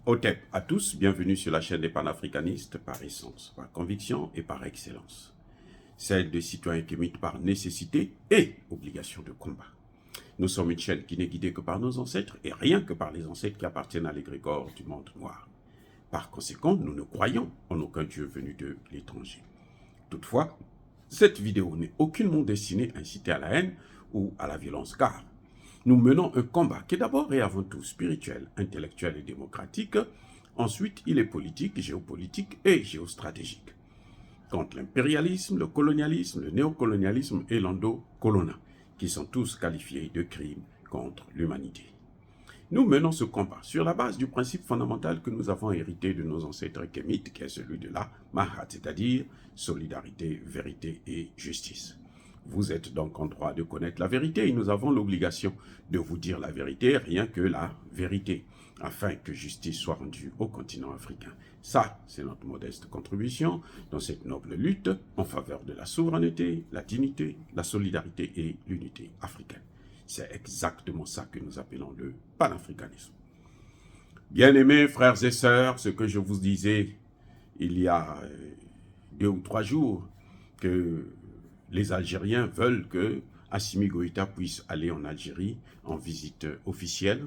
Otep à tous, bienvenue sur la chaîne des panafricanistes par essence, par conviction et par excellence. Celle de citoyens qui militent par nécessité et obligation de combat. Nous sommes une chaîne qui n'est guidée que par nos ancêtres et rien que par les ancêtres qui appartiennent à l'égrégore du monde noir. Par conséquent, nous ne croyons en aucun Dieu venu de l'étranger. Toutefois, cette vidéo n'est aucunement destinée à inciter à la haine ou à la violence, car nous menons un combat qui est d'abord et avant tout spirituel, intellectuel et démocratique. Ensuite, il est politique, géopolitique et géostratégique. Contre l'impérialisme, le colonialisme, le néocolonialisme et l'endocolonat, qui sont tous qualifiés de crimes contre l'humanité. Nous menons ce combat sur la base du principe fondamental que nous avons hérité de nos ancêtres kémites, qui est celui de la Mahat, c'est-à-dire solidarité, vérité et justice. Vous êtes donc en droit de connaître la vérité et nous avons l'obligation de vous dire la vérité, rien que la vérité, afin que justice soit rendue au continent africain. Ça, c'est notre modeste contribution dans cette noble lutte en faveur de la souveraineté, la dignité, la solidarité et l'unité africaine. C'est exactement ça que nous appelons le panafricanisme. Bien-aimés frères et sœurs, ce que je vous disais il y a 2 ou 3 jours, que les Algériens veulent que Assimi Goïta puisse aller en Algérie en visite officielle,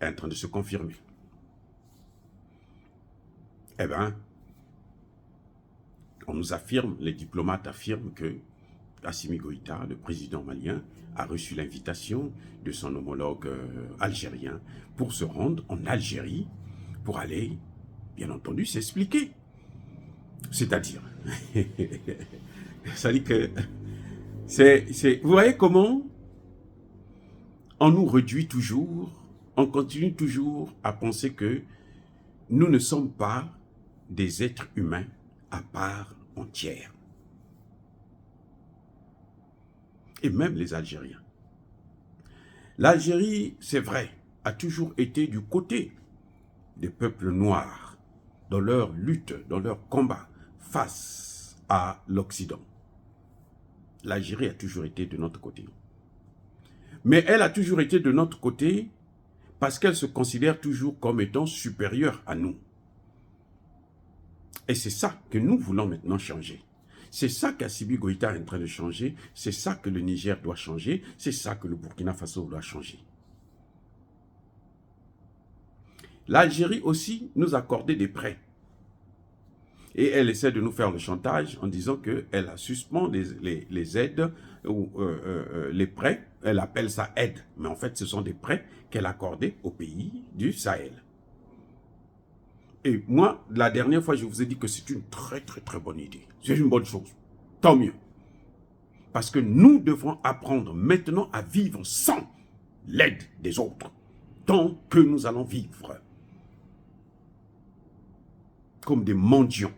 est en train de se confirmer. Eh bien, on nous affirme, les diplomates affirment que Assimi Goïta, le président malien, a reçu l'invitation de son homologue algérien pour se rendre en Algérie, pour aller, bien entendu, s'expliquer. C'est-à-dire, ça dit que, vous voyez comment on nous réduit toujours, on continue toujours à penser que nous ne sommes pas des êtres humains à part entière. Et même les Algériens. L'Algérie, c'est vrai, a toujours été du côté des peuples noirs, dans leur lutte, dans leur combat face à l'Occident. L'Algérie a toujours été de notre côté. Mais elle a toujours été de notre côté parce qu'elle se considère toujours comme étant supérieure à nous. Et c'est ça que nous voulons maintenant changer. C'est ça qu'Assimi Goïta est en train de changer, c'est ça que le Niger doit changer, c'est ça que le Burkina Faso doit changer. L'Algérie aussi nous accordait des prêts. Et elle essaie de nous faire le chantage en disant qu'elle a suspendu les aides ou les prêts. Elle appelle ça aide, mais en fait ce sont des prêts qu'elle accordait aux pays du Sahel. Et moi, la dernière fois, je vous ai dit que c'est une très bonne idée. C'est une bonne chose. Tant mieux. Parce que nous devons apprendre maintenant à vivre sans l'aide des autres. Tant que nous allons vivre comme des mendiants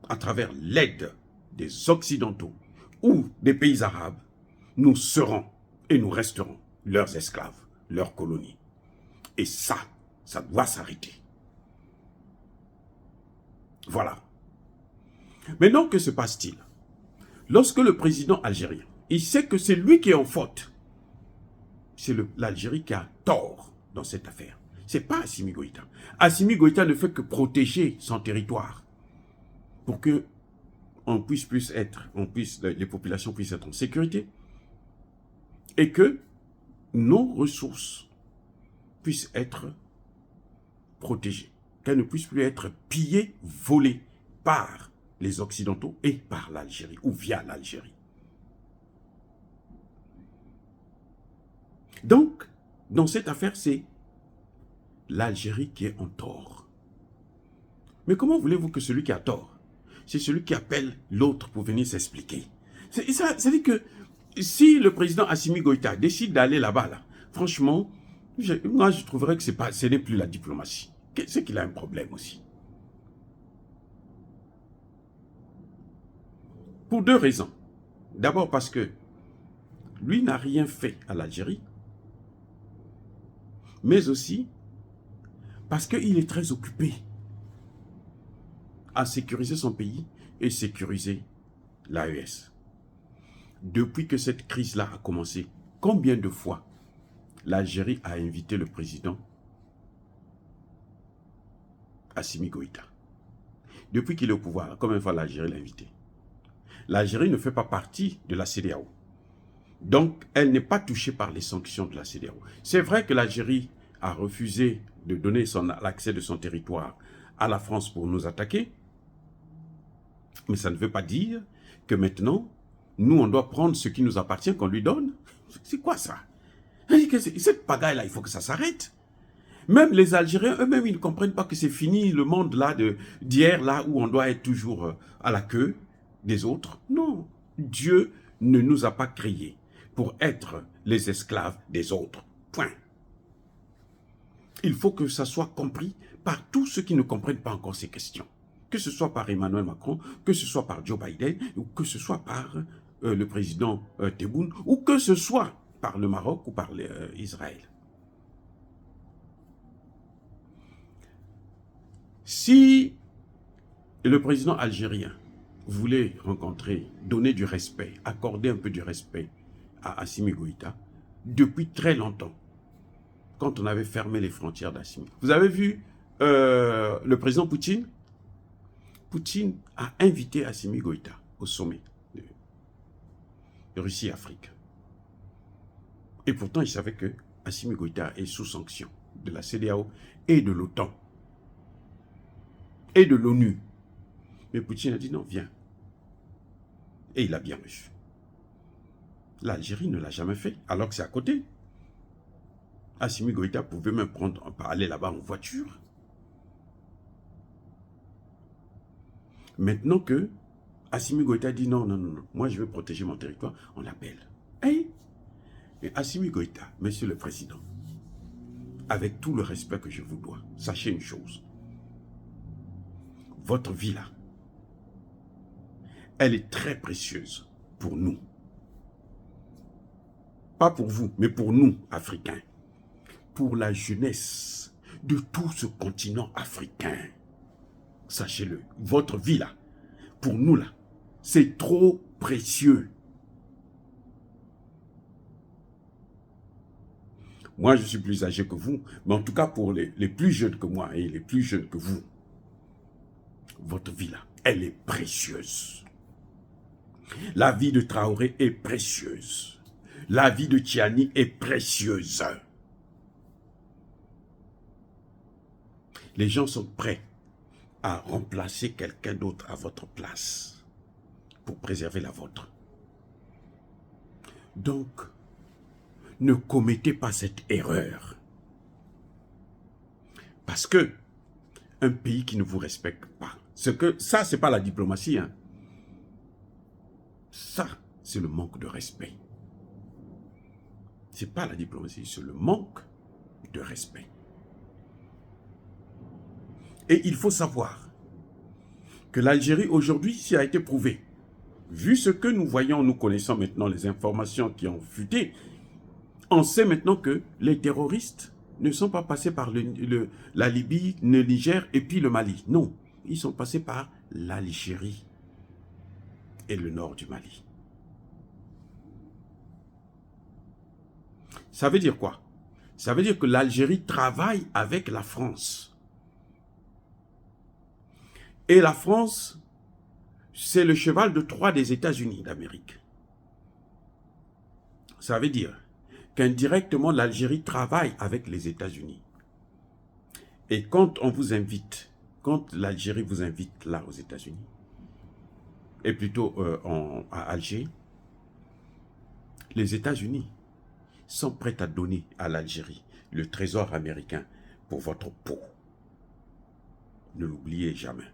à travers l'aide des Occidentaux ou des pays arabes, nous serons et nous resterons leurs esclaves, leurs colonies. Et ça doit s'arrêter. Voilà. Maintenant, que se passe-t-il? Lorsque le président algérien, il sait que c'est lui qui est en faute, c'est l'Algérie qui a tort dans cette affaire. C'est pas Assimi Goïta. Assimi Goïta ne fait que protéger son territoire pour que les populations puissent être en sécurité et que nos ressources puissent être protégées, qu'elles ne puissent plus être pillées, volées par les Occidentaux et par l'Algérie, ou via l'Algérie. Donc, dans cette affaire, c'est l'Algérie qui est en tort. Mais comment voulez-vous que celui qui a tort, c'est celui qui appelle l'autre pour venir s'expliquer? Ça veut dire que si le président Assimi Goïta décide d'aller là-bas, là, franchement, moi je trouverais que ce n'est plus la diplomatie. C'est qu'il a un problème aussi. Pour 2 raisons. D'abord parce que lui n'a rien fait à l'Algérie, mais aussi parce qu'il est très occupé à sécuriser son pays et sécuriser l'AES. Depuis que cette crise-là a commencé, combien de fois l'Algérie a invité le président Assimi Goïta. Depuis qu'il est au pouvoir, combien de fois l'Algérie l'a invité? L'Algérie ne fait pas partie de la CEDEAO. Donc, elle n'est pas touchée par les sanctions de la CEDEAO. C'est vrai que l'Algérie a refusé de donner l'accès de son territoire à la France pour nous attaquer, mais ça ne veut pas dire que maintenant, nous, on doit prendre ce qui nous appartient, qu'on lui donne. C'est quoi ça? Cette pagaille-là, il faut que ça s'arrête. Même les Algériens eux-mêmes, ils ne comprennent pas que c'est fini le monde là d'hier, là où on doit être toujours à la queue des autres. Non, Dieu ne nous a pas créés pour être les esclaves des autres. Point. Il faut que ça soit compris par tous ceux qui ne comprennent pas encore ces questions. Que ce soit par Emmanuel Macron, que ce soit par Joe Biden, ou que ce soit par le président Tebboune, ou que ce soit par le Maroc ou par Israël. Si le président algérien voulait rencontrer, donner du respect, accorder un peu du respect à Assimi Goïta, depuis très longtemps, quand on avait fermé les frontières d'Assimi. Vous avez vu le président Poutine? Poutine a invité Assimi Goïta au sommet de Russie-Afrique. Et pourtant, il savait que Assimi Goïta est sous sanction de la CEDEAO et de l'OTAN et de l'ONU. Mais Poutine a dit non, viens. Et il a bien reçu. L'Algérie ne l'a jamais fait, alors que c'est à côté. Assimi Goïta pouvait même aller là-bas en voiture. Maintenant que Assimi Goïta dit non, non, non, non, moi je veux protéger mon territoire, on l'appelle. Hey! Et Assimi Goïta, monsieur le président, avec tout le respect que je vous dois, sachez une chose. Votre vie là, elle est très précieuse pour nous. Pas pour vous, mais pour nous, Africains. Pour la jeunesse de tout ce continent africain. Sachez-le, votre vie là, pour nous là, c'est trop précieux. Moi, je suis plus âgé que vous, mais en tout cas pour les plus jeunes que moi et les plus jeunes que vous, votre vie là, elle est précieuse. La vie de Traoré est précieuse. La vie de Tiani est précieuse. Les gens sont prêts à remplacer quelqu'un d'autre à votre place pour préserver la vôtre. Donc, ne commettez pas cette erreur. Parce que un pays qui ne vous respecte pas, ça, c'est pas la diplomatie. Hein. Ça, c'est le manque de respect. C'est pas la diplomatie, c'est le manque de respect. Et il faut savoir que l'Algérie aujourd'hui, ça a été prouvé. Vu ce que nous voyons, nous connaissons maintenant les informations qui ont fuité, on sait maintenant que les terroristes ne sont pas passés par la Libye, le Niger et puis le Mali. Non, ils sont passés par l'Algérie et le nord du Mali. Ça veut dire quoi? Ça veut dire que l'Algérie travaille avec la France. Et la France, c'est le cheval de Troie des États-Unis d'Amérique. Ça veut dire qu'indirectement, l'Algérie travaille avec les États-Unis. Et quand on vous invite, quand l'Algérie vous invite là aux États-Unis, et plutôt à Alger, les États-Unis sont prêts à donner à l'Algérie le trésor américain pour votre peau. Ne l'oubliez jamais.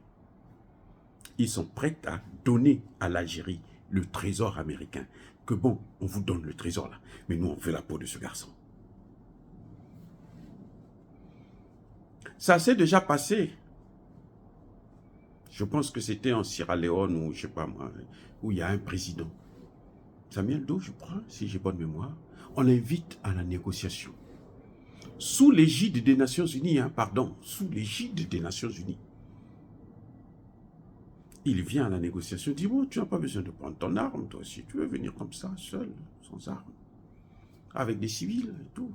Ils sont prêts à donner à l'Algérie le trésor américain. Que bon, on vous donne le trésor là, mais nous on veut la peau de ce garçon. Ça s'est déjà passé. Je pense que c'était en Sierra Leone ou je sais pas moi, où il y a un président. Samuel Doe, je crois, si j'ai bonne mémoire. On l'invite à la négociation. Sous l'égide des Nations Unies, hein, pardon, sous l'égide des Nations Unies. Il vient à la négociation, il dit, bon, tu n'as pas besoin de prendre ton arme, toi aussi, tu veux venir comme ça, seul, sans arme, avec des civils et tout.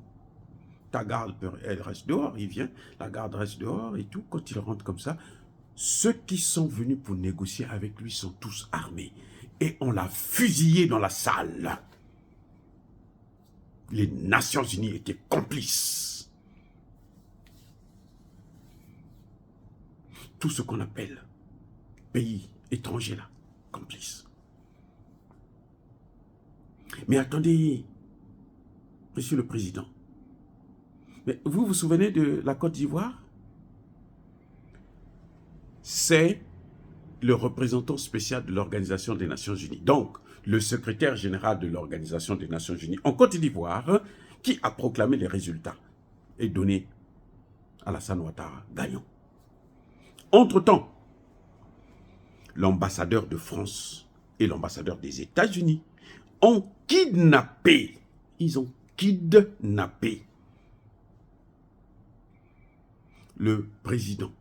ta garde, elle reste dehors, il vient, la garde reste dehors et tout. Quand il rentre comme ça, ceux qui sont venus pour négocier avec lui sont tous armés. Et on l'a fusillé dans la salle. Les Nations Unies étaient complices. Tout ce qu'on appelle pays étrangers là, complices. Mais attendez, Monsieur le Président, mais vous vous souvenez de la Côte d'Ivoire? C'est le représentant spécial de l'Organisation des Nations Unies. Donc, le secrétaire général de l'Organisation des Nations Unies en Côte d'Ivoire, qui a proclamé les résultats et donné Alassane Ouattara gagnant. Entre-temps, l'ambassadeur de France et l'ambassadeur des États-Unis ont kidnappé, ils ont kidnappé le président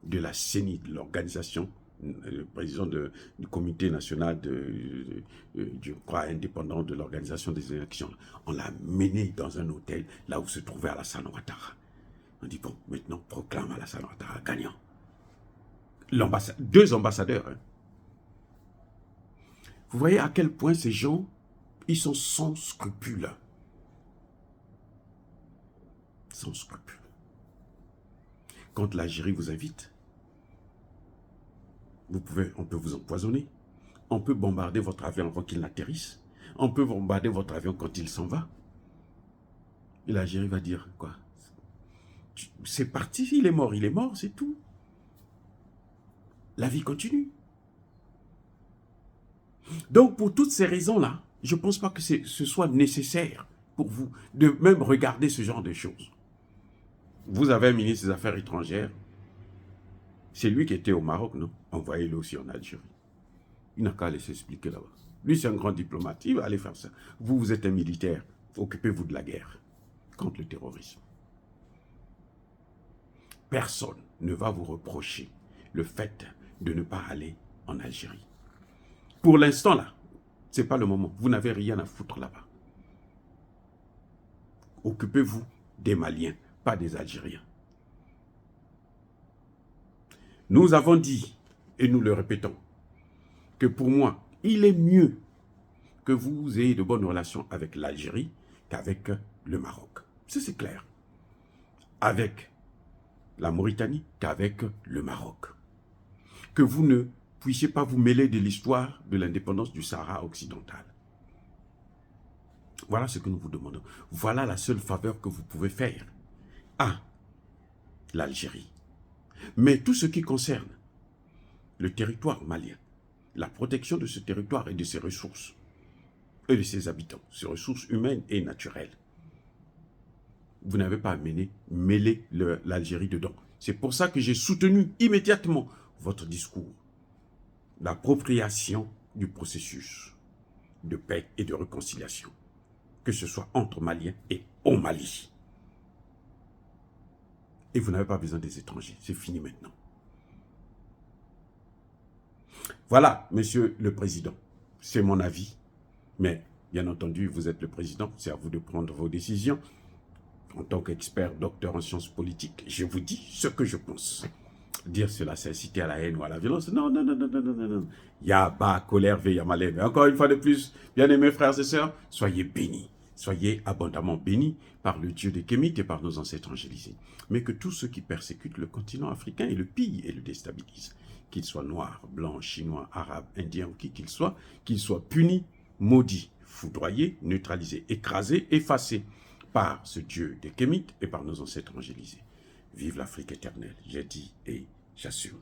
de la CENI, de l'organisation, le président du comité national je crois, indépendant de l'organisation des élections. On l'a mené dans un hôtel, là où se trouvait Alassane Ouattara. On dit, bon, maintenant, proclame Alassane Ouattara gagnant. Deux ambassadeurs. Hein. Vous voyez à quel point ces gens, ils sont sans scrupules. Sans scrupules. Quand l'Algérie vous invite, on peut vous empoisonner. On peut bombarder votre avion avant qu'il n'atterrisse. On peut bombarder votre avion quand il s'en va. Et l'Algérie va dire quoi? C'est parti, il est mort, c'est tout. La vie continue. Donc, pour toutes ces raisons-là, je ne pense pas que ce soit nécessaire pour vous de même regarder ce genre de choses. Vous avez un ministre des Affaires étrangères. C'est lui qui était au Maroc, non? Envoyez-le aussi en Algérie. Il n'a qu'à aller s'expliquer là-bas. Lui, c'est un grand diplomate. Il va aller faire ça. Vous, vous êtes un militaire. Occupez-vous de la guerre contre le terrorisme. Personne ne va vous reprocher le fait de ne pas aller en Algérie. Pour l'instant, là, ce n'est pas le moment. Vous n'avez rien à foutre là-bas. Occupez-vous des Maliens, pas des Algériens. Nous avons dit, et nous le répétons, que pour moi, il est mieux que vous ayez de bonnes relations avec l'Algérie qu'avec le Maroc. Ça, c'est clair. Avec la Mauritanie qu'avec le Maroc. Que vous ne puissiez pas vous mêler de l'histoire de l'indépendance du Sahara occidental. Voilà ce que nous vous demandons. Voilà la seule faveur que vous pouvez faire à l'Algérie. Mais tout ce qui concerne le territoire malien, la protection de ce territoire et de ses ressources, et de ses habitants, ses ressources humaines et naturelles, vous n'avez pas à mêler l'Algérie dedans. C'est pour ça que j'ai soutenu immédiatement votre discours. L'appropriation du processus de paix et de réconciliation, que ce soit entre Maliens et au Mali. Et vous n'avez pas besoin des étrangers, c'est fini maintenant. Voilà, Monsieur le Président, c'est mon avis, mais bien entendu, vous êtes le Président, c'est à vous de prendre vos décisions. En tant qu'expert, docteur en sciences politiques, je vous dis ce que je pense. Dire cela, c'est inciter à la haine ou à la violence. Non, non, non, non, non, non, non. Yaba, colère, veille, yamalé. Mais encore une fois de plus, bien-aimés frères et sœurs, soyez bénis. Soyez abondamment bénis par le Dieu des Kémites et par nos ancêtres angélisés. Mais que tous ceux qui persécutent le continent africain et le pillent et le déstabilisent, qu'ils soient noirs, blancs, chinois, arabes, indiens ou qui qu'ils soient punis, maudits, foudroyés, neutralisés, écrasés, effacés par ce Dieu des Kémites et par nos ancêtres angélisés. Vive l'Afrique éternelle, j'ai dit et j'assume.